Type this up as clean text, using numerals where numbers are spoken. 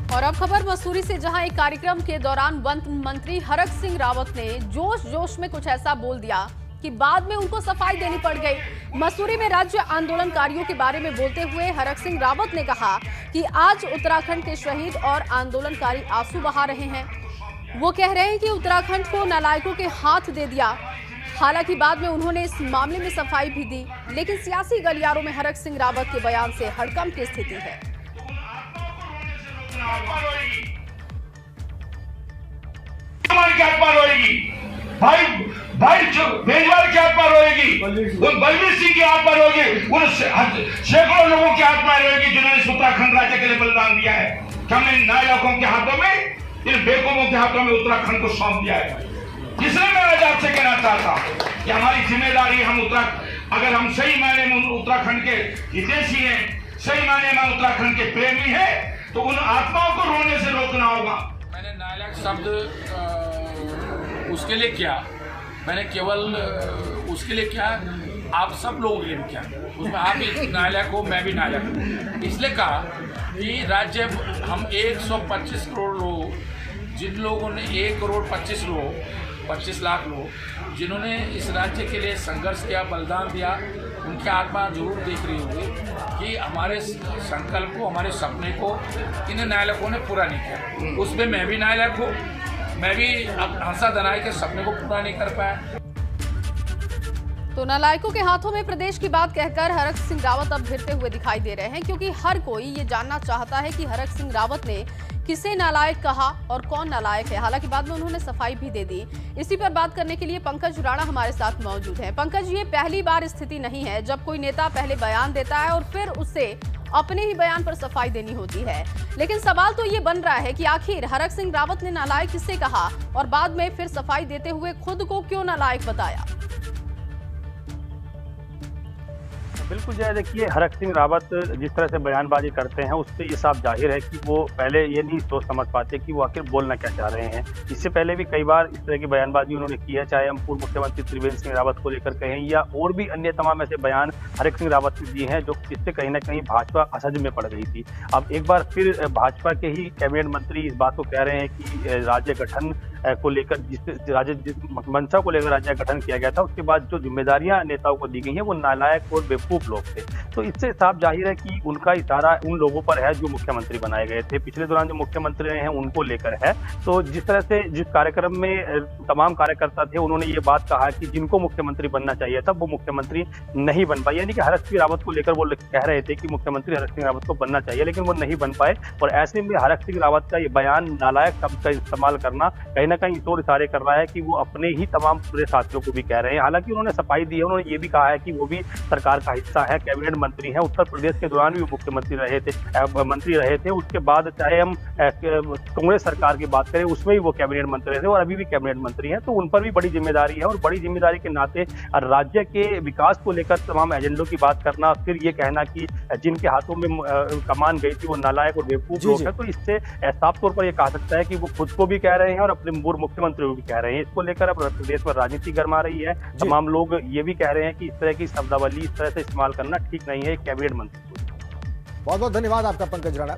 और अब खबर मसूरी से, जहां एक कार्यक्रम के दौरान वन मंत्री हरक सिंह रावत ने जोश जोश में कुछ ऐसा बोल दिया कि बाद में उनको सफाई देनी पड़ गई। मसूरी में राज्य आंदोलनकारियों के बारे में बोलते हुए हरक सिंह रावत ने कहा कि आज उत्तराखंड के शहीद और आंदोलनकारी आंसू बहा रहे हैं। वो कह रहे हैं कि उत्तराखंड को नालायकों के हाथ दे दिया। हालांकि बाद में उन्होंने इस मामले में सफाई भी दी, लेकिन सियासी गलियारों में हरक सिंह रावत के बयान से हड़कंप की स्थिति है। भाई बेजवार की आत्मा रोएगी, उन बलबीर सिंह की आत्मा रोएगी, उन सैकड़ों लोगों की आत्मा रोएगी जिन्होंने उत्तराखंड राज्य के लिए बलिदान दिया है। हमने इन नायकों के हाथों में, इन बेवकूफों के हाथों में उत्तराखंड को सौंप दिया है। इसलिए मैं आज आपसे कहना चाहता हूं कि हमारी जिम्मेदारी, अगर हम सही मायने में उत्तराखंड के हितैषी हैं, सही मायने में उत्तराखंड के प्रेमी हैं, तो उन आत्माओं को रोने से रोकना होगा। मैंने नालायक शब्द उसके लिए किया, मैंने केवल उसके लिए किया, आप सब लोगों के लिए भी किया। उसमें आप भी नालायक हो, मैं भी नालायक हूँ। इसलिए कहा कि राज्य हम 125 करोड़ लोग, जिन लोगों ने 1,25 लाख लोग जिन्होंने इस राज्य के लिए संघर्ष किया, बलिदान दिया, उनकी आत्मा जरूर देख रही होगी कि हमारे संकल्प को, हमारे सपने को इन नायकों ने पूरा नहीं किया। उसमें मैं भी नायक हूँ, मैं भी अब हंसा दनाई के सपने को पूरा नहीं कर पाया। तो नालायकों के हाथों में प्रदेश की बात कहकर हरक सिंह रावत अब घिरते हुए दिखाई दे रहे हैं, क्योंकि हर कोई ये जानना चाहता है कि हरक सिंह रावत ने किसे नालायक कहा और कौन नालायक है। हालांकि बाद में उन्होंने सफाई भी दे दी। इसी पर बात करने के लिए पंकज राणा हमारे साथ मौजूद हैं। पंकज, ये पहली बार स्थिति नहीं है जब कोई नेता पहले बयान देता है और फिर उसे अपने ही बयान पर सफाई देनी होती है, लेकिन सवाल तो ये बन रहा है कि आखिर हरक सिंह रावत ने नालायक किसे कहा और बाद में फिर सफाई देते हुए खुद को क्यों नालायक बताया। बिल्कुल जय, देखिए हरक सिंह रावत जिस तरह से बयानबाजी करते हैं उससे ये साफ जाहिर है कि वो पहले ये नहीं सोच समझ पाते कि वो आखिर बोलना क्या चाह रहे हैं। इससे पहले भी कई बार इस तरह की बयानबाजी उन्होंने की है, चाहे हम पूर्व मुख्यमंत्री त्रिवेंद्र सिंह रावत को लेकर कहें या और भी अन्य तमाम ऐसे बयान हरक सिंह रावत ने दिए हैं जो जिससे कहीं ना कहीं भाजपा असहज में पड़ गई थी। अब एक बार फिर भाजपा के ही कैबिनेट मंत्री इस बात को कह रहे हैं कि राज्य गठन को लेकर जिस मंशा को लेकर राज्य गठन किया गया था, उसके बाद जो जिम्मेदारियां नेताओं को दी गई हैं वो नालायक और बेवकूफ लोग थे। तो इससे साफ जाहिर है कि उनका इशारा उन लोगों पर है जो मुख्यमंत्री बनाए गए थे, पिछले दौरान जो मुख्यमंत्री रहे हैं उनको लेकर है। तो जिस तरह से जिस कार्यक्रम में तमाम कार्यकर्ता थे उन्होंने ये बात कहा कि जिनको मुख्यमंत्री बनना चाहिए था वो मुख्यमंत्री नहीं बन पाए, यानी कि हरक सिंह रावत को लेकर वो कह रहे थे कि मुख्यमंत्री हरक सिंह रावत को बनना चाहिए, लेकिन वो नहीं बन पाए। और ऐसे में हरक सिंह रावत का ये बयान नालायक शब्द का इस्तेमाल करना कहीं ना कहीं इस ओर इशारे कर रहा है कि वो अपने ही तमाम पूरे साथियों को भी कह रहे हैं। हालांकि उन्होंने सफाई दी है, उन्होंने ये भी कहा है कि वो भी सरकार का हिस्सा है, कैबिनेट मंत्री हैं, उत्तर प्रदेश के दौरान भी वो मुख्यमंत्री मंत्री रहे थे। उसके बाद चाहे हम कांग्रेस सरकार की बात करें उसमें भी वो कैबिनेट मंत्री रहे थे और अभी भी कैबिनेट मंत्री हैं। तो उन पर भी बड़ी जिम्मेदारी है और बड़ी जिम्मेदारी के नाते राज्य के विकास को लेकर तमाम एजेंडों की बात करना, फिर ये कहना कि जिनके हाथों में कमान गई थी वो नालायक और बेवकूफ लोग हैं, तो इससे साफ तौर पर यह कहा सकता है कि वो खुद को भी कह रहे हैं और अपने पूर्व मुख्यमंत्री भी कह रहे हैं। इसको लेकर अब प्रदेश में राजनीति गर्मा रही है। तमाम लोग ये भी कह रहे हैं कि इस तरह की शब्दावली इस तरह से इस्तेमाल करना ठीक नहीं है एक कैबिनेट मंत्री को। बहुत बहुत धन्यवाद आपका पंकज राणा।